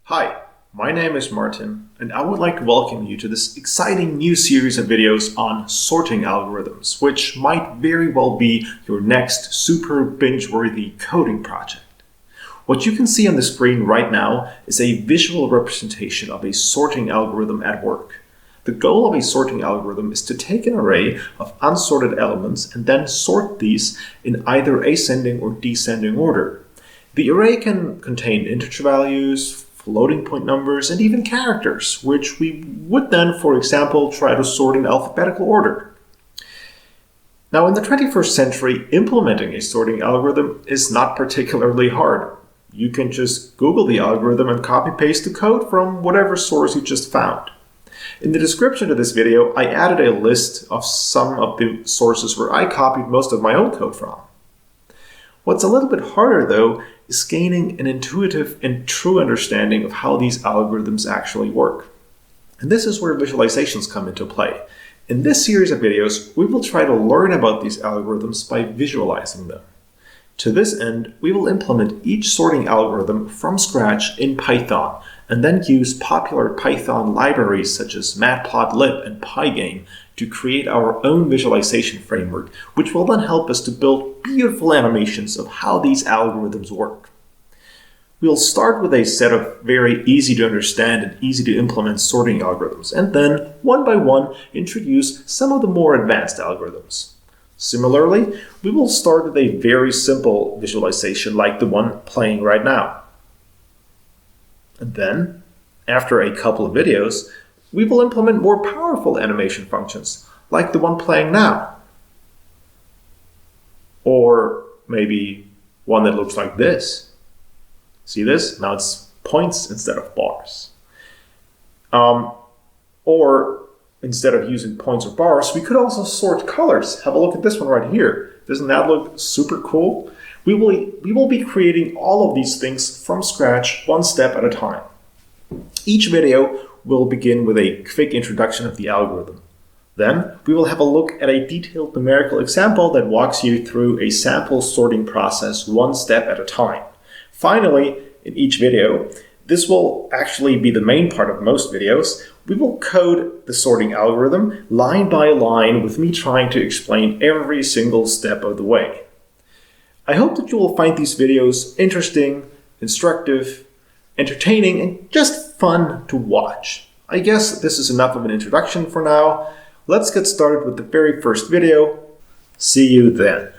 Hi, my name is Martin, and I would like to welcome you to this exciting new series of videos on sorting algorithms, which might very well be your next super binge-worthy coding project. What you can see on the screen right now is a visual representation of a sorting algorithm at work. The goal of a sorting algorithm is to take an array of unsorted elements and then sort these in either ascending or descending order. The array can contain integer values, floating point numbers, and even characters, which we would then, for example, try to sort in alphabetical order. Now, in the 21st century, implementing a sorting algorithm is not particularly hard. You can just Google the algorithm and copy-paste the code from whatever source you just found. In the description of this video, I added a list of some of the sources where I copied most of my own code from. What's a little bit harder, though, is gaining an intuitive and true understanding of how these algorithms actually work. And this is where visualizations come into play. In this series of videos, we will try to learn about these algorithms by visualizing them. To this end, we will implement each sorting algorithm from scratch in Python, and then use popular Python libraries such as Matplotlib and Pygame to create our own visualization framework, which will then help us to build beautiful animations of how these algorithms work. We'll start with a set of very easy to understand and easy to implement sorting algorithms, and then, one by one, introduce some of the more advanced algorithms. Similarly, we will start with a very simple visualization like the one playing right now. And then, after a couple of videos, we will implement more powerful animation functions, like the one playing now. Or maybe one that looks like this. See this? Now it's points instead of bars. Or instead of using points or bars, we could also sort colors. Have a look at this one right here. Doesn't that look super cool? We will be creating all of these things from scratch, one step at a time. Each video will begin with a quick introduction of the algorithm. Then we will have a look at a detailed numerical example that walks you through a sample sorting process one step at a time. Finally, in each video, this will actually be the main part of most videos, we will code the sorting algorithm line by line with me trying to explain every single step of the way. I hope that you will find these videos interesting, instructive, entertaining, and just fun to watch. I guess this is enough of an introduction for now. Let's get started with the very first video. See you then.